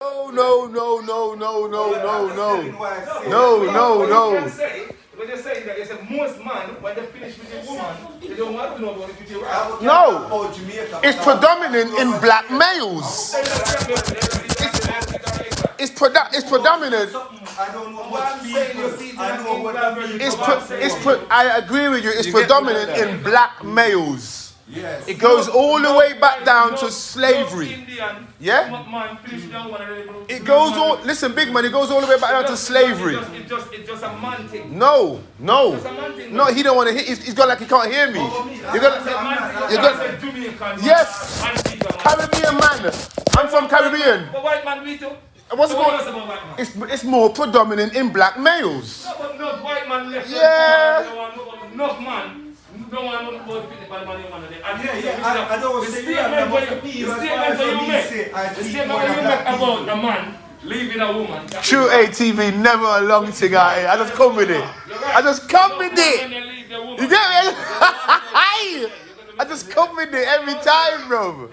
No. When you're saying that, you say most man, when they finish with a woman, they don't want to know about it with your wife. No. It's predominant in black males. It's predominant. I don't know what people. I agree with you. It's predominant in black males. Yes. It goes all the way back down to slavery. Yeah? It goes all, listen, big man, it goes all the way back down to slavery. It's just a man thing. No. No, he don't want to hear. He's got like he can't hear me. Yes. Caribbean man. I'm from Caribbean. But white man, we too. What's going on? It's more predominant in black males. No, but no white man left. Yeah. No man. No one knows about the man you want to do. I don't the statement when you make about a man leaving a woman. True ATV, never a long thing out here. I just come with it. I just come with it. You get me? I just come with it every time, bro.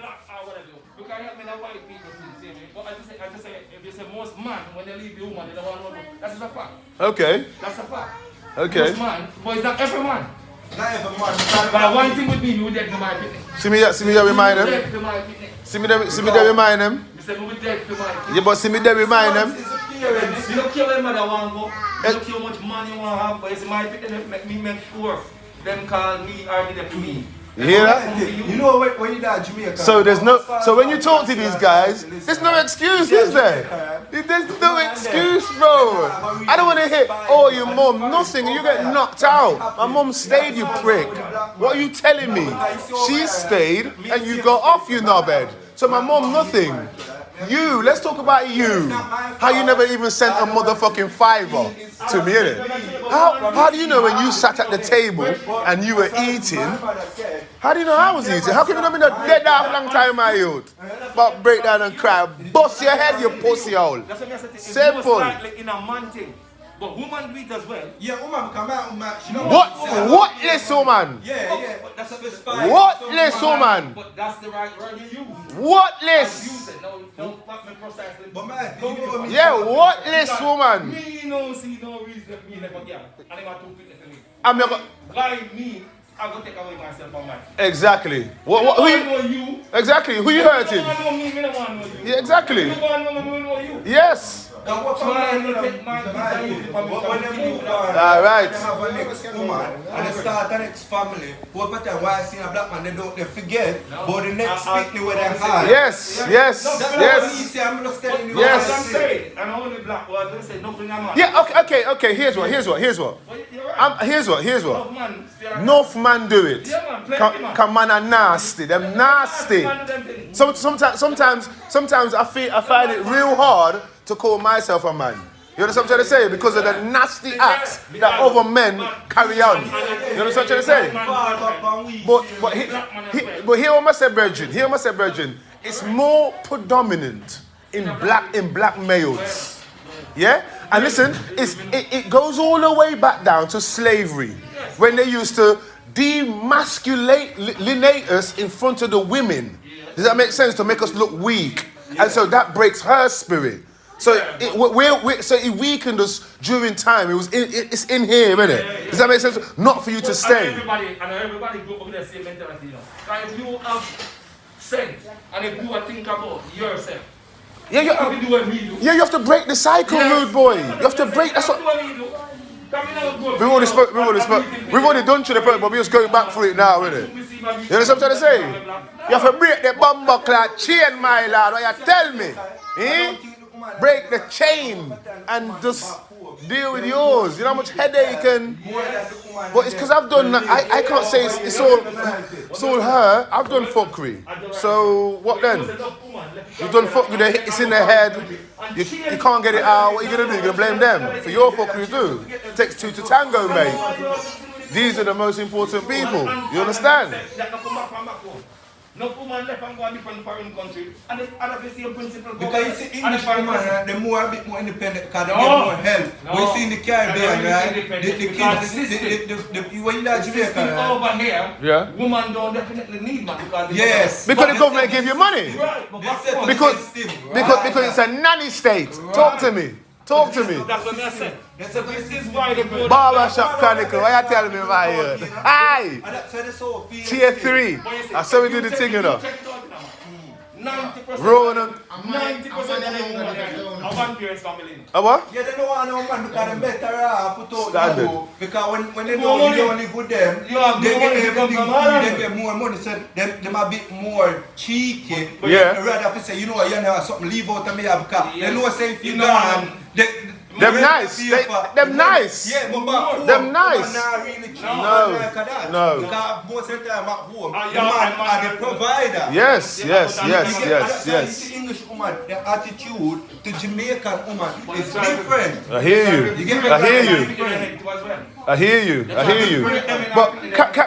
You can help me now white people see me. But I just say, if you say most man, when they leave the woman, they don't want to know. That's just a fact. Okay. That's a fact. Okay. Most man, but it's not every man. Not every man. But one thing with me, you dead to my fitness. See me there remind them. See me there remind them. Yeah, but see me there remind them. You don't care where mother want to go. You don't care how much money you want to have. But it's my fitness make me make sure them call me or did it to me. You hear that? You know when you die Jamaica. So when you talk to these guys, there's no excuse, is there? There's no excuse, bro. I don't want to hear, oh, your mom, nothing, you get knocked out. My mom stayed, you prick. What are you telling me? She stayed and you got off, you knobhead. So my mom, nothing. You, let's talk about you. How you never even sent a motherfucking $5 to me, innit? How do you know when you sat at the table and you were eating? How do you know I was eating? How come you not been a dead half long time, my youth? But break down and cry. Bust your head, you pussy hole. Simple. In a man thing. But woman do it as well. Yeah, woman come out, woman. What list, woman? Yeah. But that's a spy. What list, woman? But that's the right word you use. What list? Use it. No, don't fuck me precisely. But man, yeah, what list, woman? Me no see no reason me never get. And I got to put it to me. I'm never. Like me, I go take away myself from mine. Exactly. What? Who you? Exactly. Who you hurting? You don't know me, me don't want to know you. Yeah, exactly. You don't know you. Yes. All right. They have a next woman and they start the next family. What better why I see a black man they forget but the next speak where they have. Yes. That's what I'm just telling you. Yes. I'm saying, and only black ones they say nothing I'm Yeah, okay. Here's what. Here's what. North man do it. Come man are nasty. Them nasty. Sometimes I find it real hard to call myself a man. You understand what I'm trying to say? Because of the nasty acts that other men carry on. You understand what I'm trying to say? But here I say, brethren, it's more predominant in black males. Yeah? And listen, it goes all the way back down to slavery. When they used to demasculate us in front of the women. Does that make sense? To make us look weak. And so that breaks her spirit. So it weakened us during time. It's in here, isn't it? Does that make sense? Not for you to stay. Everybody go over the same mentality, you know. Like if you have sense and if you think about yourself, you have to break the cycle, rude boy. You have to break. That's what. We've already spoke. We've already done to the point, but we're just going back for it now, isn't it? You understand what I'm trying to say? You have to break the bumper clad chain, my lad. What you tell me? Break the chain and just deal with yours. You know how much headache and. But it's because I've done. I can't say it's all her. I've done fuckery. So what then? You've done fuckery. It's in their head. You can't get it out. What are you gonna do? You're gonna blame them for your fuckery too. It takes two to tango, mate. These are the most important people. You understand? No woman left and go to different foreign country. And they have the same principle. Because you see English women, right, they're more a bit more independent because they get more help. No. We see in the Caribbean, right? The kids, when you're Jamaica, over here, Yeah. women don't definitely need man because yes. Because the government give you money. Right, but back home, Because it's a nanny state. Talk to me. Talk to me. that's what I said. So this is why they go Barbershop Chronicle. Why you telling me about here? Aye. Tier 3. I saw we do the thing, you know. 90%. Ronan. 90% of them are one parent's family. A what? Yeah, they don't want no man because they better put out Standard. you. Because when they know you don't live with them, they get everything free, they get more money. So them a bit more cheeky. Yeah. They rather say, you know what, you know something, leave out of me because they know say if you gone, Them nice. Them nice. Yeah, but back home, Them nice. not really cheap. No. No. Because most of the time at home, the man are the provider. Yes. You see English woman, the attitude to Jamaican woman is different. I hear you. But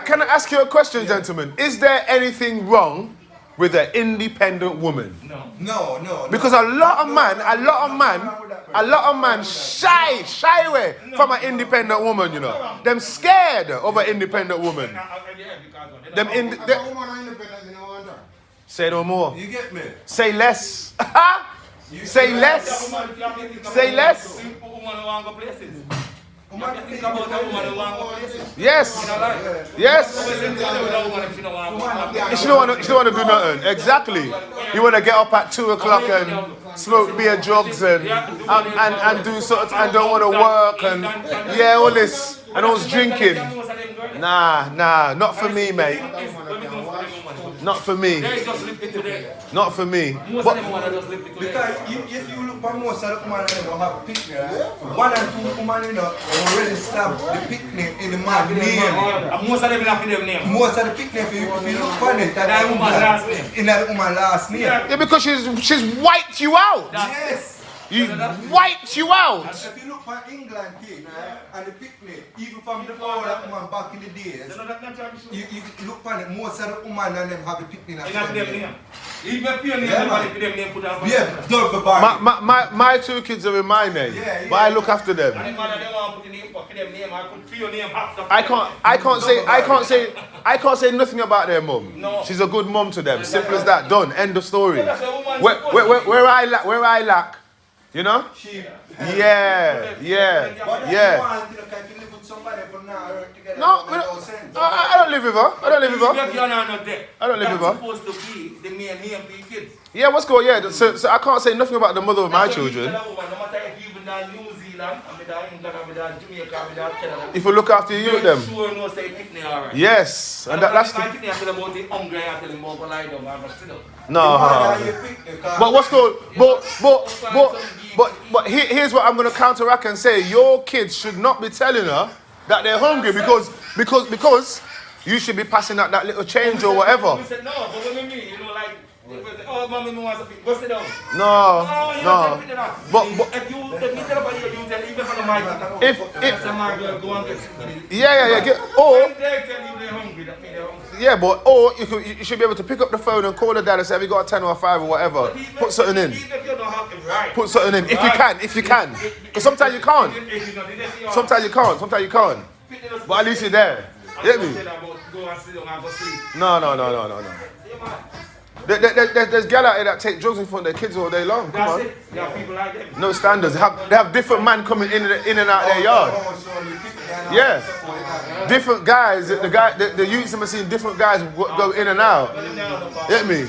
can I ask you a question, gentlemen? Is there anything wrong with an independent woman? No. Because a lot of man shy away from an independent woman, you know. Them scared of an independent woman. Say no more. You get me? Say less. Say less. Say less. Yes. She don't want to do nothing. Exactly. You want to get up at 2 o'clock and smoke beer, drugs and do something and don't want to work and all this and I was drinking. Nah, not for me, mate. Not for me. Not for me. Because if you look at most of the women that don't have picnic, right? 1 or 2 women, you know, already stab the picnic in the man's name. Most of them have their name. Most of the picnic, if you look on it, that's the woman's last name. In that woman's last name. Yeah, because she's wiped you out. Yes. You wiped you out. And if you look at England thing, right, and the picnic, even from the old woman back in the days, you look at it, most of the women and them have the picnic. Even if your name put on. Yeah, double bar. My 2 kids are in my name, but I look after them. I can't say nothing about their mum. No. She's a good mum to them. Simple as that. Done. End of story. Where I lack, you know? Yeah. No, I don't live with her. I don't live with her. Supposed to be the main name for your kids. Yeah, what's going on? Yeah, so I can't say nothing about the mother of my children. If you look after you, them. Yes, and that's the. No. But what's called? But here's what I'm going to counteract and say: your kids should not be telling her that they're hungry because you should be passing out that little change or whatever. We said no, but what do you mean? You know, like. Oh, mommy wants a pick. Go sit down. No. But if you tell about you tell even for the mic. If the mic go and get. Yeah. Or they tell you they're hungry. That means they're hungry. Yeah, but or you should be able to pick up the phone and call the dad and say, have you got a 10 or a 5 or whatever? Put something in. Even if you don't have it right. Put something in. If you can. Because sometimes you can't. Sometimes you can't. But at least you're there. You get me? No. There's gal out here that take drugs in front of their kids all day long. Come on. Yeah, people like them. No standards. They have different men coming in and out their yard. Yeah. Different guys. The youths have seen different guys go in and out. Get me?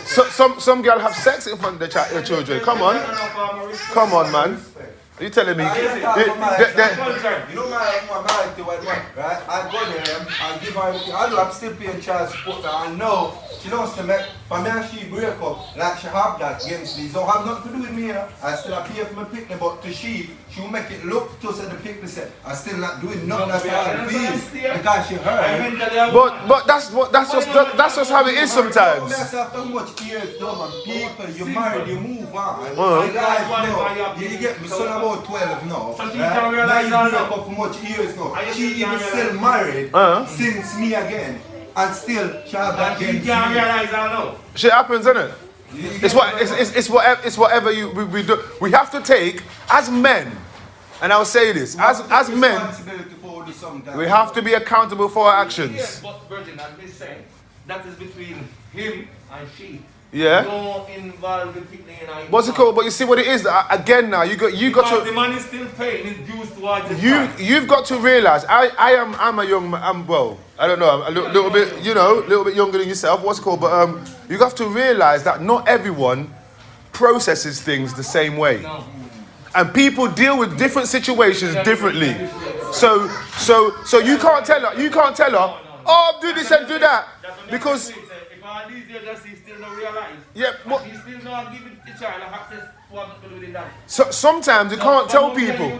So, some girl have sex in front of their children. Come on, man. Are you telling me? You know my married to one, right? I go there, I give her everything. I'm still paying child support. I know she wants to make, for me and she break up, like she have that against me. So have nothing to do with me. I still pay for my picnic, but to she will make it look to us at the picnic said, I still not doing nothing that's how it feels. Because she heard. But that's just how it is sometimes. After much years done, and people, you married, you move on. Your life, no. You get me, son about 12 now. Now you break up for much years now. She even still married since me again. and still she have that She can't realize that now. Shit happens, innit? It's whatever we do. We have to take, as men, and I'll say this, as men, we have to be accountable for our actions. Yes, but Virgin, I'm just saying, that is between him and she. Yeah. Don't involve the people in our. What's it called? But you see what it is. Again, now you got because to. the man is still paying his dues towards his You've got to realize. I'm a young man. Well, I don't know. I'm a little bit, a little bit younger than yourself. What's it called? But you have to realize that not everyone processes things the same way. No. And people deal with different situations differently. So you can't tell her, oh, do this and do that, because. If all these years she still not realize. Yeah, but she still not giving the child access to what to do with that. So sometimes you can't tell people.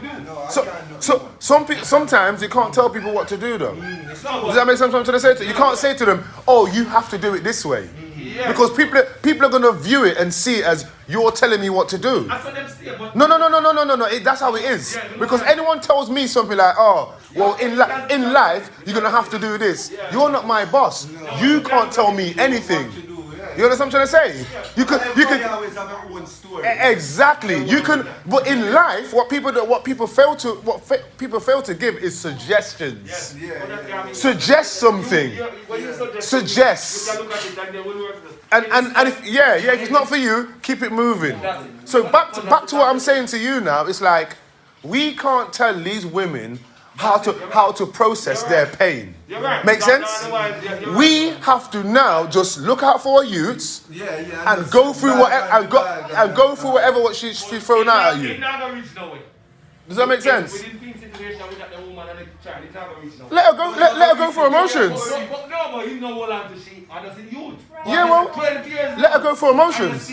Sometimes you can't tell people what to do though. Does that make sense? What I'm trying to say to you? You can't say to them, oh, you have to do it this way. Yeah. Because people are gonna view it and see it as you're telling me what to do. No. That's how it is. Yeah, because anyone tells me something like, oh, well, in life you're gonna have to do this. Yeah. You're not my boss. No. You can't tell me anything. You understand what I'm trying to say? You can always have their own story. Exactly. You can, but in life, what people fail to give is suggestions. Yes. Yeah. Suggest something. Suggest. And if it's not for you, keep it moving. So back to what I'm saying to you now. It's like we can't tell these women how to process their pain. Make sense? We have to now just look out for our youths and go through whatever go through whatever what she's thrown out at you. Does that make sense? Let her go for emotions. Yeah, well, let her go for emotions.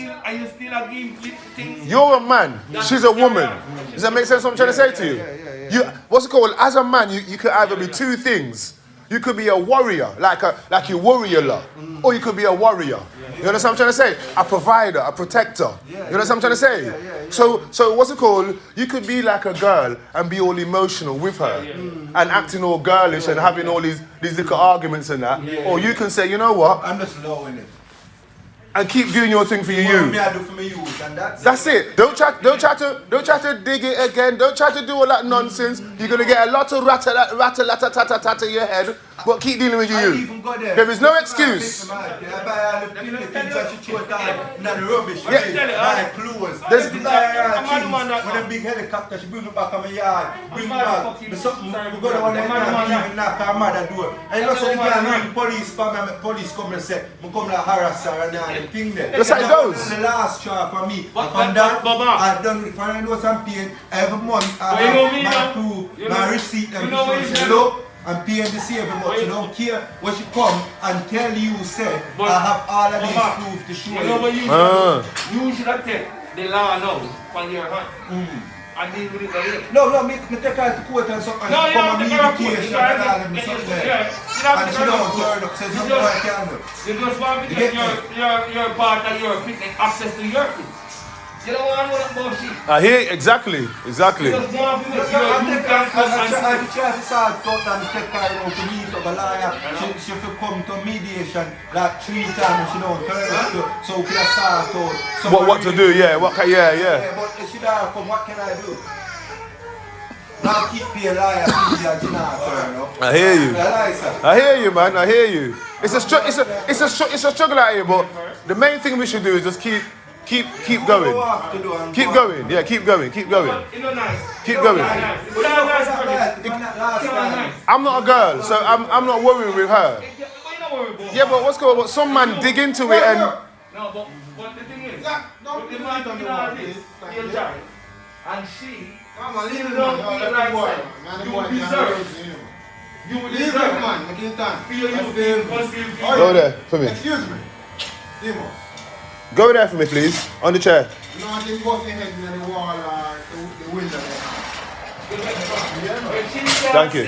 You're a man. She's a woman. Does that make sense? What I'm trying to say to you? What's it called? As a man, you could either be two things. You could be a warrior, like you worry a lot, or you could be a warrior. You understand what I'm trying to say? A provider, a protector. You understand what I'm trying to say? So what's it called? You could be like a girl and be all emotional with her, and acting all girlish and having all these little arguments and that. Or you can say, you know what? I'm just low in it. And keep doing your thing for your youth. That's it. Don't try to dig it again. Don't try to do all that nonsense. You're gonna get a lot of rattle in your head. But keep dealing with your youth. There is no excuse. There's when a big helicopter, she bring me back on my yard. Bring me back. Something we go to one even knock her mother door. And you know, so the girl police come and say, I come to harass her and all the thing there. That's how it goes. The last job for me. And that, I've done it. I know some pain every month. I have my proof, my receipt, and look. I'm paying the same every month. You don't care when she come and tell you, say, I have all of these proof to show you. You should have taken the law now from your hand. And deal with it. No, me take her to court and something. No, come and medication and all them something there. And she don't turn up, says no more I can do. You just want to get your part of your picnic access to your kids. You don't want to know bullshit. I hear exactly. You just want to know I try to sort out and take her around to meet up a lawyer. She will come to mediation like 3 times and she don't turn up. So we can sort out. What to do, yeah. But if she don't come, what can I do? Now keep being a liar, I hear you. I hear you, man. I hear you. It's a struggle out here, but the main thing we should do is just keep going. Keep going. Yeah, keep going. Keep going. Keep going. I'm not a girl, so I'm not worrying with her. Yeah, but what's going on? Some man dig into it and. No, but the thing is, the man talking about this, and she don't feel like you deserve man. Go there for me. Excuse me. Go there for me, please. On the chair. You know, I think both your head in the wall or the window. Thank you.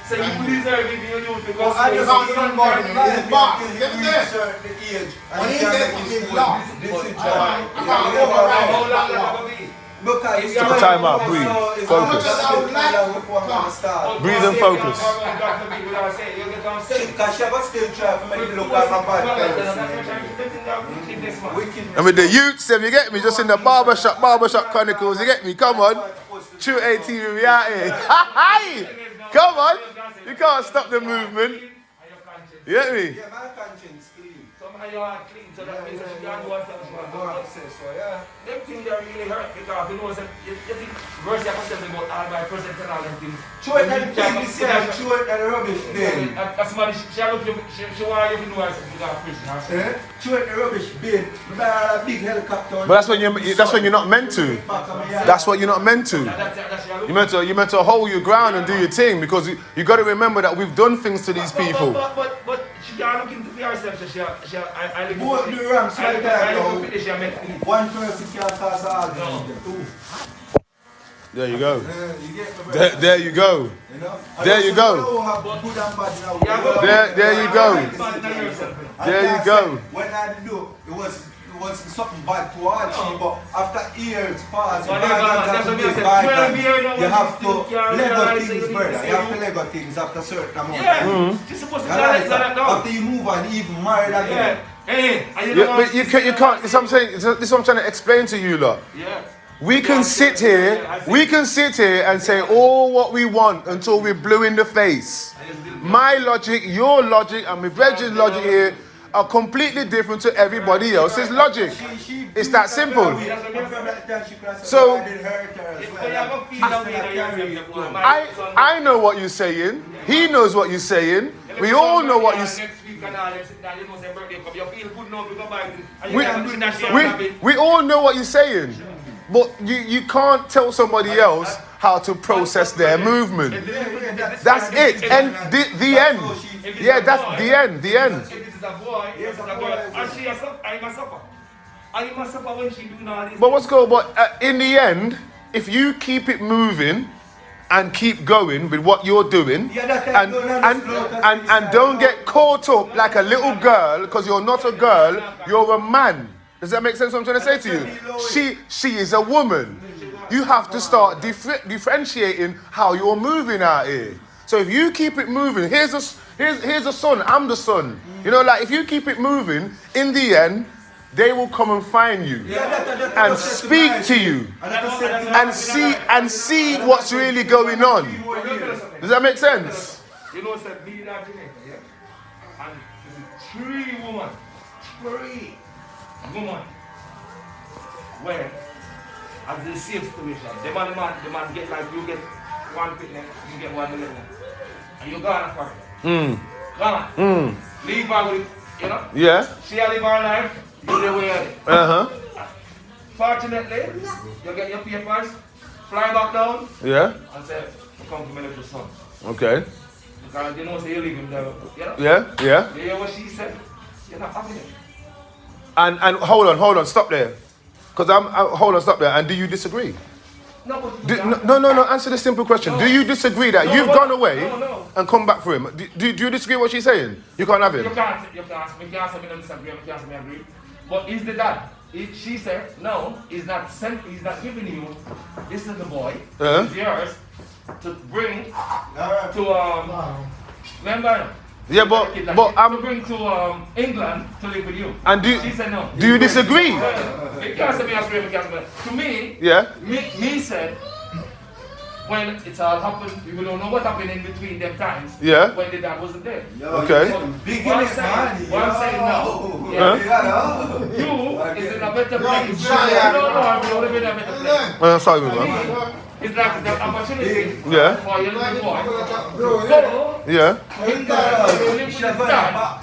So you deserve it, you do because I just want to know more than the box. Get there. The age. When he says it's law. This is how long will it be? Look, Take a time out, breathe, focus. Breathe and focus. Because she was still trying to make it look like a bad person. And with the youths, you get me? Just in the barbershop chronicles, you get me? Come on. True 18, we out here. Come on. You can't stop the movement. You get me? Yeah, my conscience clean. Somehow your heart clean, so that means that you can't do what you want. So yeah. Them things that really hurt because you know, you think verse you have to say about all my present and all them things. Show it and thing this year, show it and rubbish bin. As somebody, she want you to do as if you got a prison. Show it and rubbish bin. We buy a big helicopter. But that's when you're not meant to. That's what you're not meant to. You're meant to hold your ground and do your thing because you got to remember that we've done things to these people. But she can't look into herself, so I live Both the ramps like that, one person can't cause all them. There you go. There you go. There you go. There you go. There you go. When I do, it was something bad to watch, but after years pass, you have to Lego things, brother. You have to Lego things after a certain amount. After you move on, you even married again. But you can't. This is what I'm saying. This is what I'm trying to explain to you, lot. We can sit here and say all what we want until we're blue in the face. My logic, your logic, and my brethren's logic here are completely different to everybody else's logic. It's that simple. So I know what you're saying. He knows what you're saying. We all know what you're saying. We all know what you're saying. But you can't tell somebody else how to process their movement. That's it. And the end. Yeah, that's the end. The end. But what's good? But in the end, if you keep it moving and keep going with what you're doing, and don't get caught up like a little girl, because you're not a girl, you're a man. Does that make sense what I'm trying to say to you? She is a woman. You have to start differentiating how you're moving out here. So if you keep it moving, here's a son, I'm the son. You know, like if you keep it moving, in the end, they will come and find you and speak to you and see what's really going on. Does that make sense? You know, it's like me that Jamaica, yeah? And there's 3 women, 3 women, where, as the same situation, the man get like, you get 1 picnic, you get 1 million, and you gone for it. Gone. Leave her with it, you know? Yeah. She live her life, you the way of it. Fortunately, you get your papers, fly back down, and say, come to my little son. Okay. Because you know, so you leave him there, you know? Yeah. You hear what she said? You're not having it. And hold on, stop there. Because stop there. And do you disagree? No, answer the simple question. No. Do you disagree that you've gone away and come back for him? Do you disagree what she's saying? You can't have him? You can't say me don't disagree, you can't say me agree. But is the dad? She said, no, he's not giving you, this is the boy, it's yours, to bring to, remember? Yeah, but to bring to England to live with you. And she said no. Do you disagree? You can't say me agree, you can't say me. To me, me said, when it's all happened, we don't know what happened in between them times. Yeah. When the dad wasn't there. Okay. One saying no. You is in a better place. You live in a better place. Sorry, man. It's like the opportunity for your little boy. Go. Yeah. Live with his dad.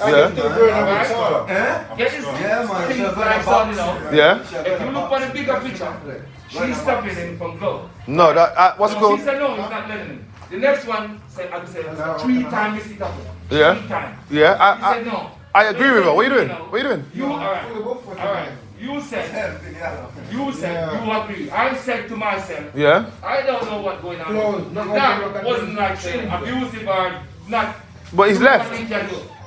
Get his things like that, you know. Yeah. If you look at the bigger picture, she's stopping him from go. No, that what's cool. She said no, he's not letting him. The next one said, I said 3 times you sit up. 3 times. Yeah. He said no. I agree with her. What are you doing? What are you doing? You alright. You said you agree. I said to myself, I don't know what's going on. That wasn't like saying abusive or not. But he's left.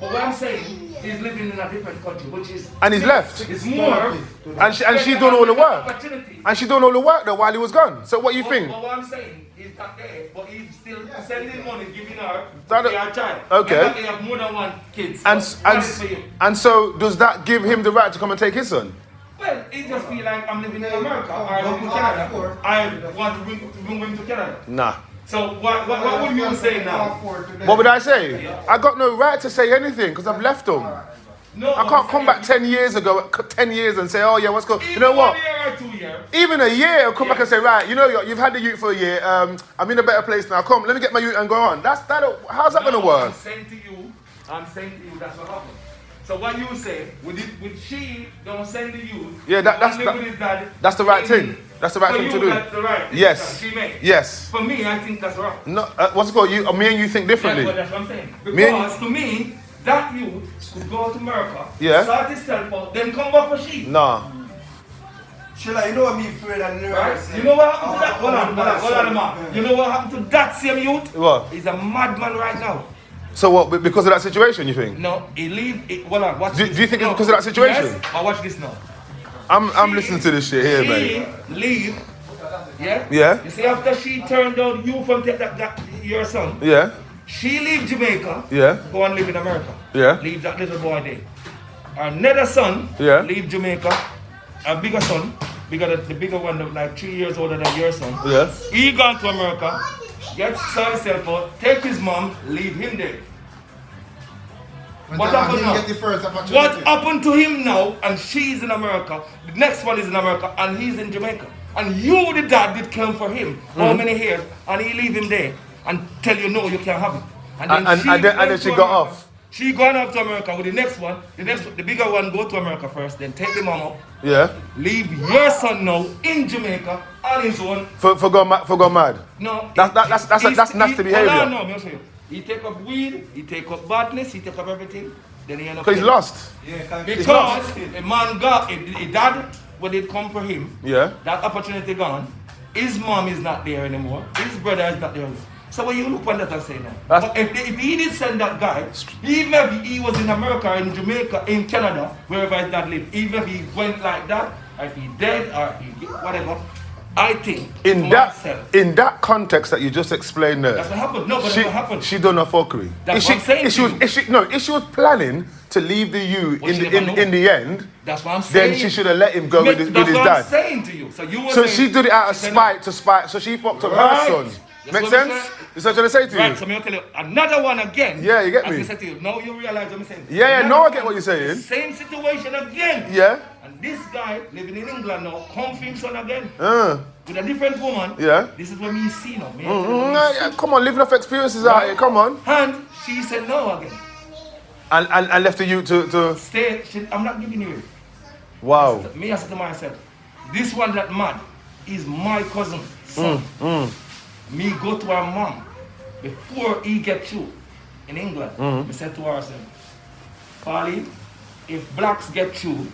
But what I'm saying, He's living in a different country, which is... And he's left. It's more... And she doing all the work. Opportunity. And she doing all the work though while he was gone. So what you think? But what I'm saying, he's not there, but he's still sending money, giving her That- their child. okay. They have more than one kids. And so does that give him the right to come and take his son? Well, he just feel like I'm living in America or I live in Canada. I want to bring him to Canada. Nah. So what would you say now? What would I say? I got no right to say anything because I've left them. No, I can't come back 10 years ago, 10 years and say, oh yeah, what's going on? You know Even what? 1 year or 2 years. Even a year, I'll come back and say, right, you know, you've had the youth for a year. I'm in a better place now. Come, let me get my youth and go on. How's that going to work? I'm saying to you, that's what happened. So what you say, with she don't send the youth. Yeah, that's the right thing. That's the right thing to do. That's the right thing Yes. she made. Yes. For me, I think that's wrong. No, what's it called? Me and you think differently. That's what I'm saying. Because to me, that youth could go to America, start himself out, then come back for she. Nah. Sheila, you know what me afraid and nervous. Right? You know what happened to that? Hold on, man. You know what happened to that same youth? What? He's a madman right now. So what? Because of that situation, you think? No, he leave. Hold on, watch Do this. you think it's because of that situation? Yes, but watch this now. I'm listening to this shit here, man. She leave. Yeah? Yeah? You see, after she turned down you from take that your son, Yeah? she leave Jamaica, Yeah? go and live in America. Yeah? Leave that little boy there. Another son, Yeah? leave Jamaica, a bigger son, the bigger one, like 3 years older than your son. Yeah? He gone to America, gets himself out, take his mom, leave him there. What happened now? What happened to him now? And she's in America. The next one is in America, and he's in Jamaica. And you, the dad, did come for him. How many years? And he leave him there and tell you no, you can't have him. And then she got off. She gone off to America with the next one. The bigger one go to America first, then take the mom up. Yeah? Leave your son now in Jamaica on his own. For go mad? No. That's nasty behavior. No, I'll show you. He take up weed, he take up badness, he take up everything. Then he end up. Because he's lost. Yeah, because a man got a dad when it come for him. Yeah. That opportunity gone. His mom is not there anymore. His brother is not there. So when you look on that and say now, but if he did send that guy, even if he was in America, in Jamaica, in Canada, wherever his dad lived, even if he went like that, or if he dead, or if he whatever, I think in that context that you just explained there, that's what happened. No, but that's what happened. She done a fuckery. That's what I'm saying. If she was planning to leave the youth in the end, that's what I'm saying. Then she should have let him go with his dad. That's what I'm saying to you. So she did it out of spite. So she fucked up her son. Make sense? Is that what I'm trying to say to you? Right, so I'm going to tell you another one again. Yeah, you get me. I said to you, now you realize what I'm saying. Yeah, no, I get what you're saying. Same situation again. Yeah. And this guy living in England now, come for him son again. With a different woman. Yeah. This is what me see now. Come on, living off experiences out here, come on. And she said no again. And left the youth to... Stay, I'm not giving you it. Wow. I said to myself, this one that mad is my cousin's son. Me go to her mom before he get you in England. I said to her, I said, Polly, if blacks get you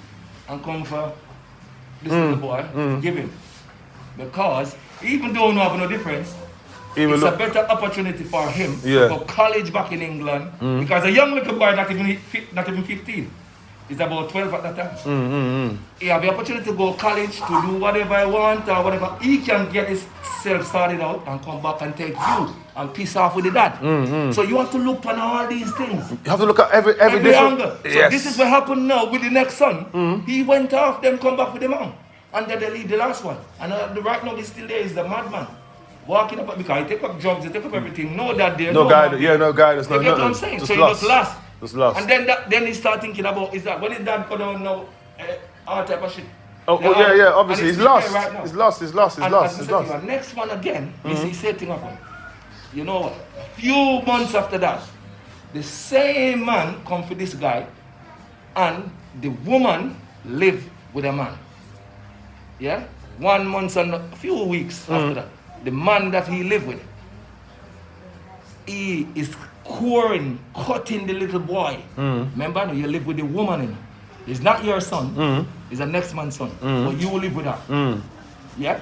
and come for this little boy, give him. Because even though no have no difference, it's a better opportunity for him to go college back in England. Because a young little boy, not even 15, is about 12 at that time. He have the opportunity to go college, to do whatever he want or whatever. He can get himself started out and come back and take you and piss off with the dad. So you have to look on all these things. You have to look at every different angle. So this is what happened now with the next son. He went off, then come back with the mom. And then they leave the last one. And right now, he's still there, is the madman. Walking up, because he take up drugs, he take up everything. No dad there, no guidance. Yeah, no guidance, no nothing. I'm saying? So he just lost. Just lost. And then he start thinking about, is that when his dad go down now, all type of shit. Yeah, obviously. He's lost. Right He's lost. The next one again, is he setting up. You know what? A few months after that, the same man come for this guy, and the woman live with a man. Yeah? 1 month and a few weeks after that, the man that he live with, he is cutting the little boy. Remember, no, you live with the woman in. It's not your son. It's the next man's son. But you live with her. Yeah?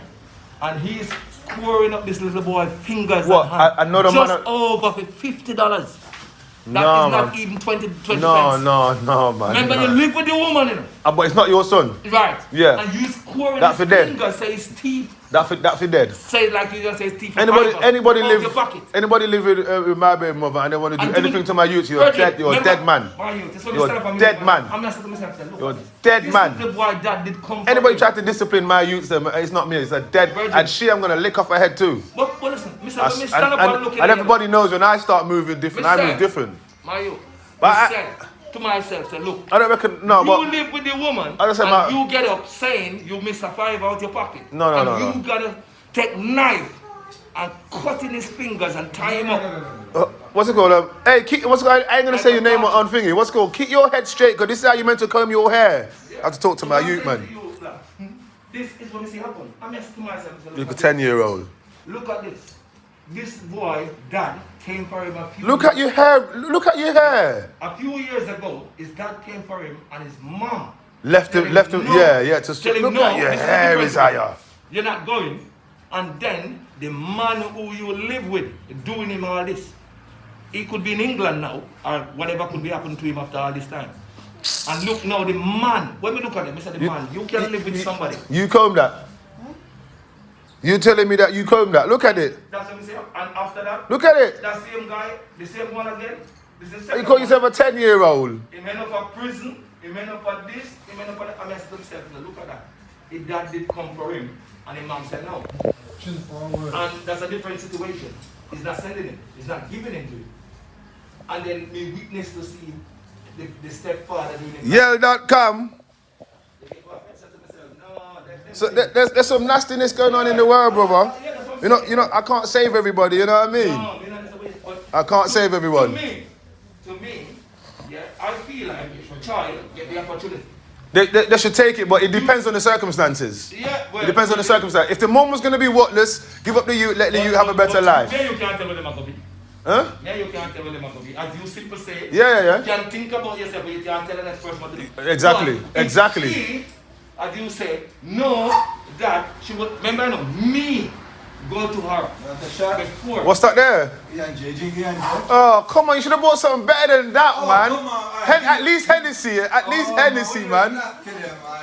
And he's scoring up this little boy fingers and hands. Just over $50. That is not even 20 pence. No, man. Remember, you live with the woman, you know. But it's not your son. Right. Yeah. And you scoring That for his dead. finger, say his teeth. That for dead. Say it like you just say his teeth. Anybody live with with my baby mother and they want to do anything to my youth, you're dead. You're a dead man. You're a dead man. I'm not saying to myself, look, you're a dead man. This is the boy that did come. Anybody try to discipline my youth, it's not me. It's a dead. And I'm gonna lick off her head too. But listen, Mr. Stand up and look at and everybody knows when I start moving different, I move different. Mario, but I said to myself, say, look, I don't reckon. No, you live with the woman, and you get up saying you miss a $5 out your pocket. No. You gotta take knife and cut in his fingers and tie him up. What's it called? Hey, I ain't gonna say your name on thingy. What's it called? Keep your head straight, because this is how you meant to comb your hair. I have to talk to my youth, man. This is what I see happen. I'm just to myself. You're a 10-year-old. Look at this. This boy, dad, came for him a few Look at your hair. Look at your hair. A few years ago, his dad came for him and his mom left him. No. Yeah. To look at your hair is higher. You're not going. And then the man who you live with doing him all this. He could be in England now, or whatever could be happening to him after all this time. And look now, the man. When we look at him, I said, the man, you can live with somebody. You comb that. You telling me that you comb that? Look at it. That's what we say. And after that, look at it. That same guy, the same one again. You call yourself a 10-year-old. He went up for prison. He went up for this. He went up for that. I messed himself. Look at that. His dad did come for him, and his mom said no. And that's a different situation. He's not sending him. He's not giving him to him. And then we witness to see the stepfather doing it. Yell.com. So there's some nastiness going on in the world, brother. You know, I can't save everybody, you know what I mean? I can't save everyone. To me, yeah, I feel like a child get the opportunity. They should take it, but it depends on the circumstances. Yeah, well, it depends on the circumstances. If the mom was going to be whatless, give up the youth, let the youth have a better life. Yeah, you can't tell them a huh? Yeah, you can't tell them a As you simply say, yeah. You can think about yourself, but you can't tell the next person what to do. Exactly, but exactly. She, as you say, know that she would, remember, me go to her before. What's that there? Oh, come on, you should have bought something better than that, man. At least Hennessy, man.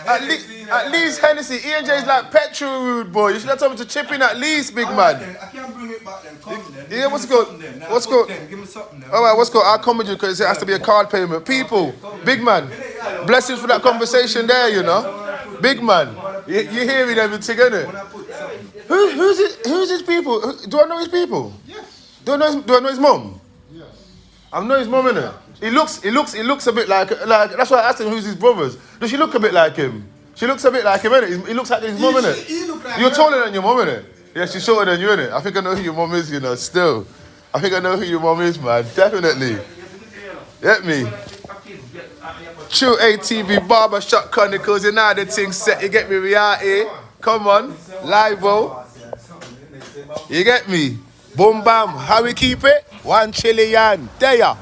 At least Hennessy. E&J's like petrol rude, boy. You should have told me to chip in at least, big man. I can't bring it back then. Come then. Yeah, what's good? What's good? Give me something then. Alright, what's good? I'll come with you because it has to be a card payment. People, big man. Blessings for that conversation there, you know. Big man. You're hearing everything, innit? Who's his people? Do I know his people? Yes. Do I know his mom? Yes. I know his mom, innit? He looks a bit like that's why I asked him who's his brothers. Does she look a bit like him? She looks a bit like him, innit? He looks like his mom, innit? You're taller than your mom, innit? Yeah, she's shorter than you, innit? I think I know who your mom is, you know, still. I think I know who your mom is, man. Definitely. Get me? Trill ATV Barbershop Chronicles, you know the thing set, you get me, reality. Come on, live-o. You get me? Boom bam, how we keep it? 1 trillion. There ya.